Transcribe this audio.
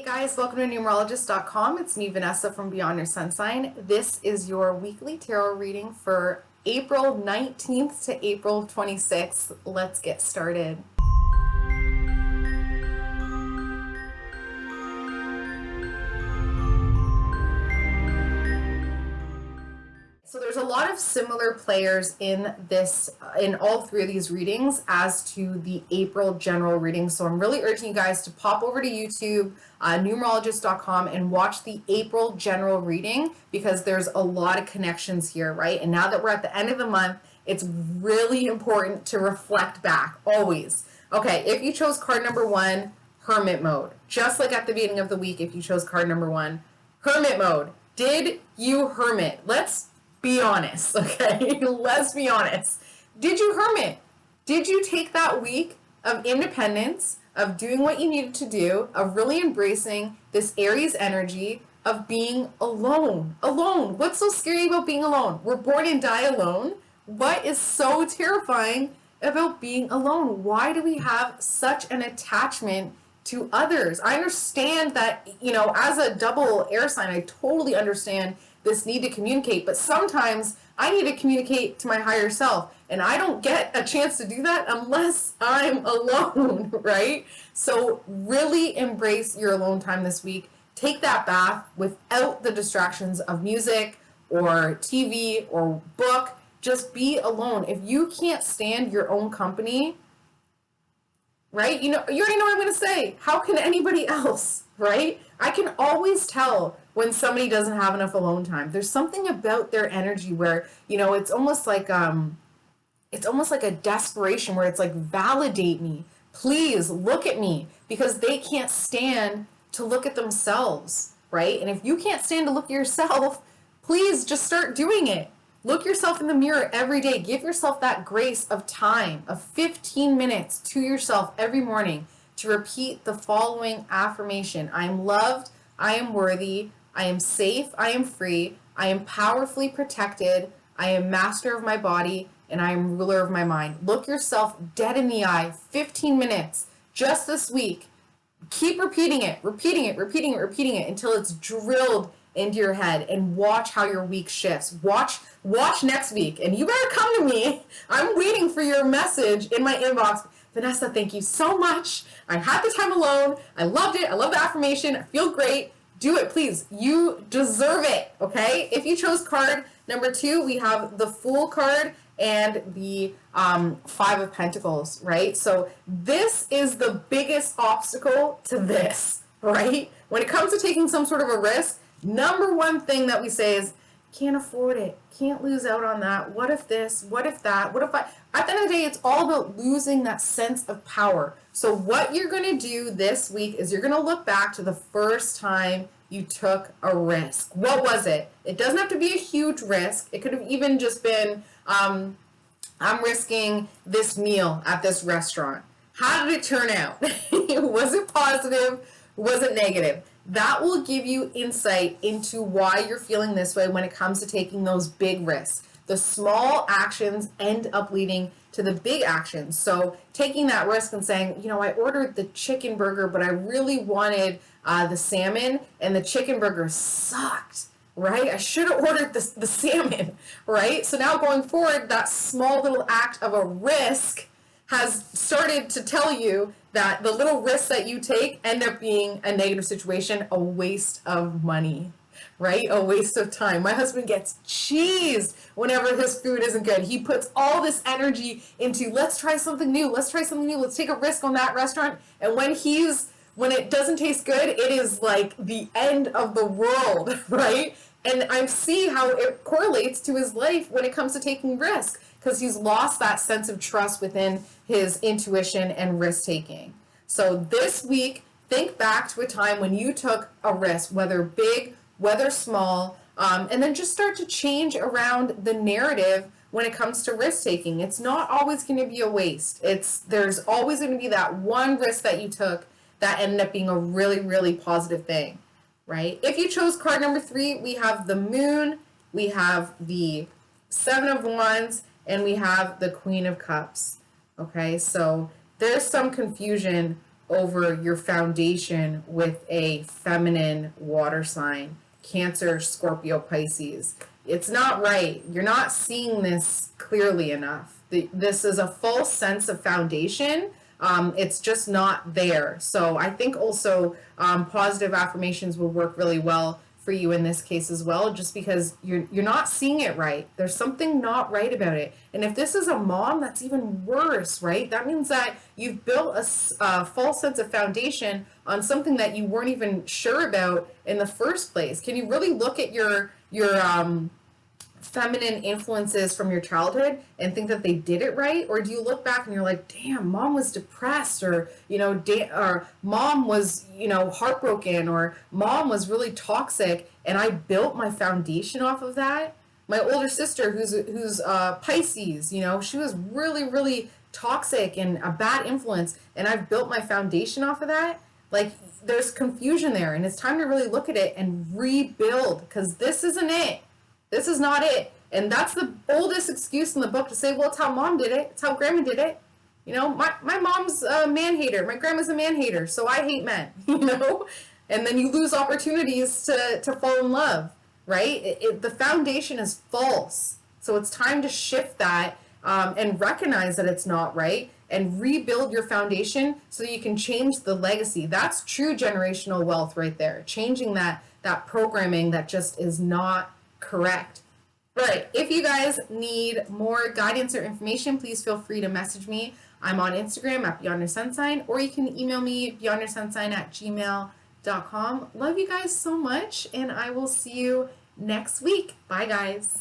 Guys, welcome to numerologist.com. It's me, Vannessa from Beyond Your Sun Sign. This is your weekly tarot reading for April 19th to April 26th. Let's get started. So there's a lot of similar players in all three of these readings as to the April general reading. So I'm really urging you guys to pop over to YouTube, numerologist.com, and watch the April general reading because there's a lot of connections here, right? And now that we're at the end of the month, it's really important to reflect back, always. Okay, if you chose card number 1, Hermit mode. Just like at the beginning of the week, if you chose card number 1, Hermit mode. Did you hermit? Let's be honest, okay? Let's be honest. Did you hermit? Did you take that week of independence, of doing what you needed to do, of really embracing this Aries energy of being alone? Alone. What's so scary about being alone? We're born and die alone. What is so terrifying about being alone? Why do we have such an attachment to others? I understand that, as a double air sign, I totally understand this need to communicate, but sometimes I need to communicate to my higher self, and I don't get a chance to do that unless I'm alone, right? So really embrace your alone time this week. Take that bath without the distractions of music or TV or book. Just be alone. If you can't stand your own company, right? You already know what I'm going to say. How can anybody else, right? I can always tell when somebody doesn't have enough alone time. There's something about their energy where, it's almost like a desperation where it's like, validate me. Please look at me, because they can't stand to look at themselves, right? And if you can't stand to look at yourself, please just start doing it. Look yourself in the mirror every day. Give yourself that grace of time of 15 minutes to yourself every morning to repeat the following affirmation. I am loved. I am worthy. I am safe. I am free. I am powerfully protected. I am master of my body, and I am ruler of my mind. Look yourself dead in the eye, 15 minutes just this week. Keep repeating it until it's drilled into your head, and watch how your week shifts. Watch next week, and you better come to me. I'm waiting for your message in my inbox. Vannessa, thank you so much. I had the time alone. I loved it. I love the affirmation. I feel great. Do it, please. You deserve it, okay? If you chose card number 2, we have the Fool card and the 5 of Pentacles, right? So this is the biggest obstacle to this, right? When it comes to taking some sort of a risk, number one thing that we say is, can't afford it, can't lose out on that. What if this? What if that? What if I? At the end of the day, it's all about losing that sense of power. So what you're going to do this week is you're going to look back to the first time you took a risk. What was it? It doesn't have to be a huge risk. It could have even just been, I'm risking this meal at this restaurant. How did it turn out? Was it positive? Was it negative? That will give you insight into why you're feeling this way when it comes to taking those big risks. The small actions end up leading to the big actions. So taking that risk and saying, I ordered the chicken burger, but I really wanted the salmon, and the chicken burger sucked, right? I should have ordered the salmon, right? So now going forward, that small little act of a risk has started to tell you that the little risks that you take end up being a negative situation, a waste of money, right? A waste of time. My husband gets cheesed whenever his food isn't good. He puts all this energy into, let's try something new. Let's take a risk on that restaurant. And when it doesn't taste good, it is like the end of the world, right? And I see how it correlates to his life when it comes to taking risks, because he's lost that sense of trust within his intuition and risk-taking. So this week, think back to a time when you took a risk, whether big, whether small, and then just start to change around the narrative when it comes to risk-taking. It's not always going to be a waste. There's always going to be that one risk that you took that ended up being a really, really positive thing, right? If you chose card number 3, we have the Moon, we have the 7 of Wands, and we have the Queen of Cups. Okay, so there's some confusion over your foundation with a feminine water sign, Cancer, Scorpio, Pisces. It's not right. You're not seeing this clearly enough. This is a false sense of foundation. It's just not there. So I think also positive affirmations will work really well for you in this case as well, just because you're not seeing it right. There's something not right about it. And if this is a mom, that's even worse, right? That means that you've built a false sense of foundation on something that you weren't even sure about in the first place. Can you really look at your feminine influences from your childhood and think that they did it right? Or do you look back and you're like, damn, mom was depressed, or or mom was heartbroken, or mom was really toxic, and I built my foundation off of that? My older sister, who's Pisces, she was really toxic and a bad influence, and I've built my foundation off of that. Like, there's confusion there, and it's time to really look at it and rebuild, because this isn't it. This is not it. And that's the oldest excuse in the book, to say, well, it's how mom did it. It's how grandma did it. My mom's a man hater. My grandma's a man hater, so I hate men, And then you lose opportunities to fall in love, right? The foundation is false. So it's time to shift that and recognize that it's not right, and rebuild your foundation so you can change the legacy. That's true generational wealth right there. Changing that programming that just is not correct. Right. If you guys need more guidance or information, please feel free to message me. I'm on Instagram at BeyondYourSunSign, or you can email me beyondyoursunsign@gmail.com. Love you guys so much, and I will see you next week. Bye, guys.